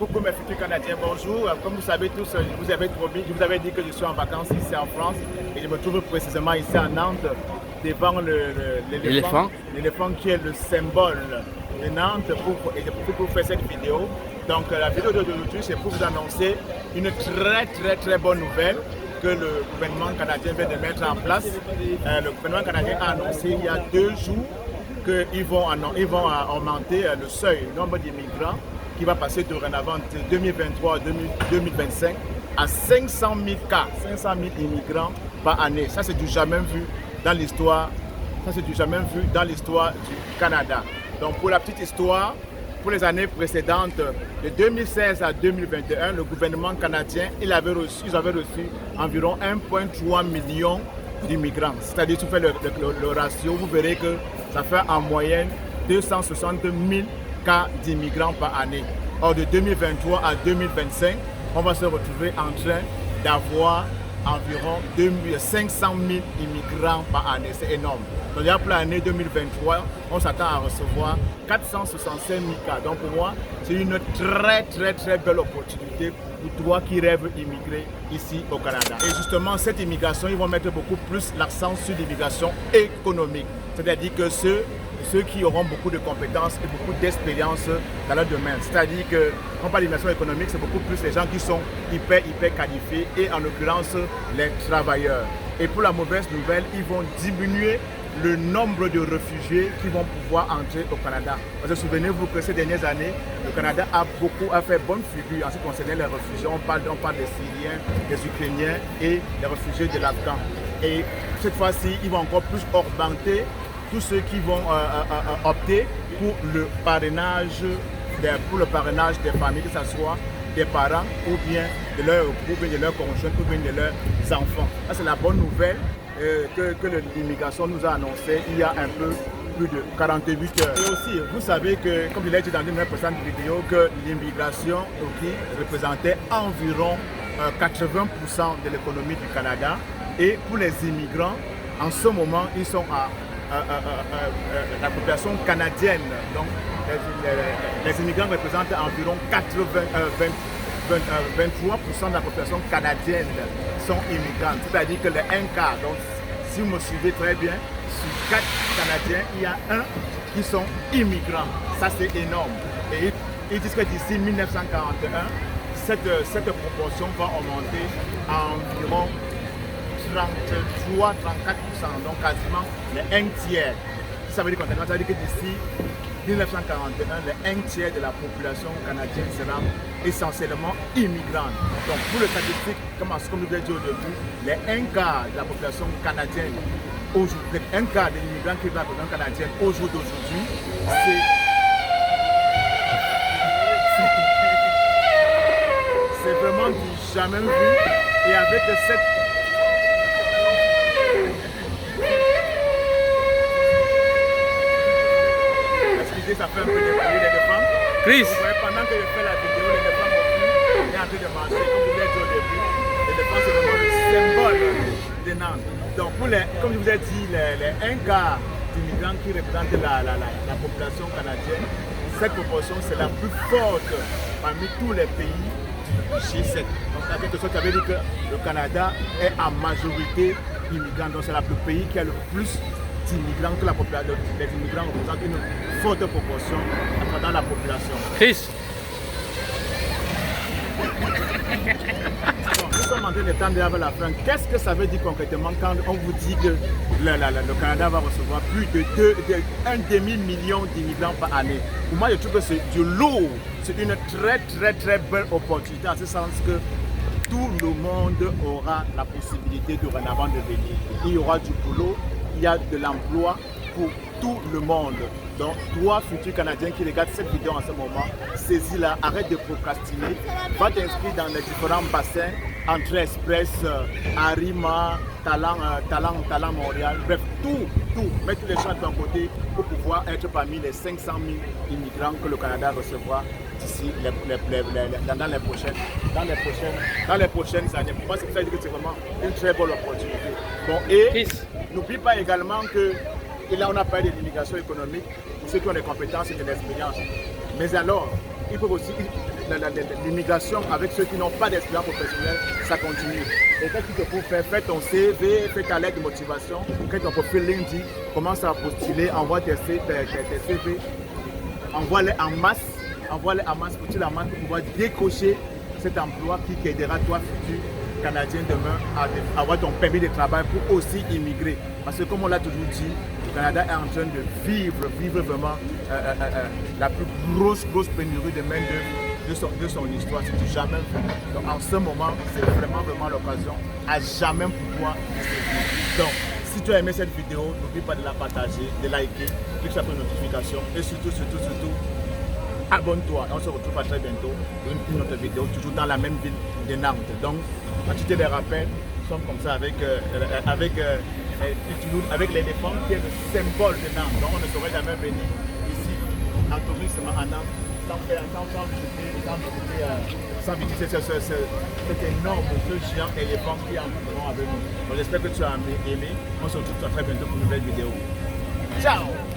Coucou mes futurs Canadiens, bonjour. Comme vous savez tous, je vous avais dit que je suis en vacances ici en France et je me trouve précisément ici à Nantes devant l'éléphant qui est le symbole de Nantes pour faire cette vidéo. Donc la vidéo d'aujourd'hui c'est pour vous annoncer une très bonne nouvelle que le gouvernement canadien vient de mettre en place. Le gouvernement canadien a annoncé il y a 2 jours qu'ils vont augmenter le seuil, le nombre d'immigrants qui va passer dorénavant de 2023 à 2025 à 500 000 cas, 500 000 immigrants par année. Ça, c'est du jamais vu dans l'histoire. Ça, c'est du jamais vu dans l'histoire du Canada. Donc, pour la petite histoire, pour les années précédentes, de 2016 à 2021, le gouvernement canadien, ils avaient reçu environ 1,3 million d'immigrants. C'est-à-dire, si vous faites le ratio, vous verrez que ça fait en moyenne 260 000 cas d'immigrants par année. Or, de 2023 à 2025, on va se retrouver en train d'avoir environ 500 000 immigrants par année. C'est énorme. Donc, pour l'année 2023, on s'attend à recevoir 465 000 cas. Donc, pour moi, c'est une très belle opportunité pour toi qui rêves d'immigrer ici au Canada. Et justement, cette immigration, ils vont mettre beaucoup plus l'accent sur l'immigration économique. C'est-à-dire que ceux qui auront beaucoup de compétences et beaucoup d'expérience dans leur domaine. C'est-à-dire que, quand on parle d'immigration économique, c'est beaucoup plus les gens qui sont hyper qualifiés et en l'occurrence les travailleurs. Et pour la mauvaise nouvelle, ils vont diminuer le nombre de réfugiés qui vont pouvoir entrer au Canada. Parce que souvenez-vous que ces dernières années, le Canada a fait bonne figure en ce qui concerne les réfugiés. On parle des Syriens, des Ukrainiens et des réfugiés de l'Afghan. Et cette fois-ci, ils vont encore plus augmenter tous ceux qui vont opter pour le parrainage des familles, que ce soit des parents ou bien de leurs conjoints ou bien de leurs enfants. Ça, c'est la bonne nouvelle que l'immigration nous a annoncé il y a un peu plus de 48 heures. Et aussi, vous savez que, comme je l'ai dit dans une précédente vidéo, que l'immigration représentait environ 80% de l'économie du Canada. Et pour les immigrants, en ce moment, ils sont à la population canadienne. Donc, les immigrants représentent environ 23% de la population canadienne sont immigrants. C'est-à-dire que les 1 quart, donc si vous me suivez très bien, sur 4 Canadiens, il y a 1 qui sont immigrants. Ça, c'est énorme. Et ils disent que d'ici 1941, cette proportion va augmenter à environ 33-34%, donc quasiment les 1 tiers. Ça veut dire que d'ici 1941, les 1 tiers de la population canadienne sera essentiellement immigrante. Donc pour le statistique, comme je l'ai dit au début, les 1 quart de la population canadienne, les 1 quart des immigrants qui vivent dans la population canadienne au jour d'aujourd'hui, c'est vraiment du jamais vu. Et avec cette ça fait un peu de bruit, l'éléphant. Chris. Vous voyez, pendant que je fais la vidéo, l'éléphant est en train de manger. Comme je vous l'ai dit au début, l'éléphant c'est vraiment le symbole de Nantes. Donc, comme je vous ai dit, les 1 quart d'immigrants qui représentent la population canadienne, cette proportion c'est la plus forte parmi tous les pays du G7. Donc, en quelque sorte, ça veut dire que le Canada est en majorité immigrants. Donc, c'est le pays qui a le plus immigrants, que les immigrants représentent une forte proportion dans la population. Chris. Bon, nous sommes en train de tendre vers la fin. Qu'est-ce que ça veut dire concrètement quand on vous dit que le Canada va recevoir plus de 1 demi-million d'immigrants par année? Pour moi, je trouve que c'est du lourd. C'est une très belle opportunité en ce sens que tout le monde aura la possibilité dorénavant de venir. Il y aura du boulot. Il y a de l'emploi pour tout le monde. Donc, toi, futur Canadien qui regarde cette vidéo en ce moment, saisis-la, arrête de procrastiner, va t'inscrire dans les différents bassins, Entrée Express, Arima, Talent Montréal, bref, tout, mets tous les champs de ton côté pour pouvoir être parmi les 500 000 immigrants que le Canada recevra d'ici dans les prochaines années. Pour moi, c'est ça que c'est vraiment une très bonne opportunité. Bon, et n'oublie pas également que, et là on a parlé de l'immigration économique, pour ceux qui ont des compétences et de l'expérience. Mais alors, ils peuvent aussi, l'immigration avec ceux qui n'ont pas d'expérience professionnelle, ça continue. Et qu'est-ce qu'il te faut faire? Fais ton CV, fais ta lettre de motivation, crée ton profil LinkedIn, commence à postuler, envoie tes CV, envoie-les en masse, postule en masse pour pouvoir décocher cet emploi qui aidera toi, futur Canadien, demain à avoir ton permis de travail pour aussi immigrer. Parce que comme on l'a toujours dit, le Canada est en train de vivre vraiment la plus grosse pénurie de main-d'œuvre de son histoire, c'est du jamais vu. Donc en ce moment, c'est vraiment l'occasion à jamais pouvoir vivre. Donc, si tu as aimé cette vidéo, n'oublie pas de la partager, de liker, clique sur la notification et surtout, abonne-toi. On se retrouve à très bientôt pour une autre vidéo, toujours dans la même ville de Nantes. Donc, quand tu te les rappelles, nous sommes comme ça avec l'éléphant qui est le symbole de Nantes. Donc, on ne saurait jamais venir ici en tourisme à Nantes sans visiter cet énorme, ce géant éléphant qui est en courant avec nous. Donc, j'espère que tu as aimé. On se retrouve très bientôt pour une nouvelle vidéo. Ciao!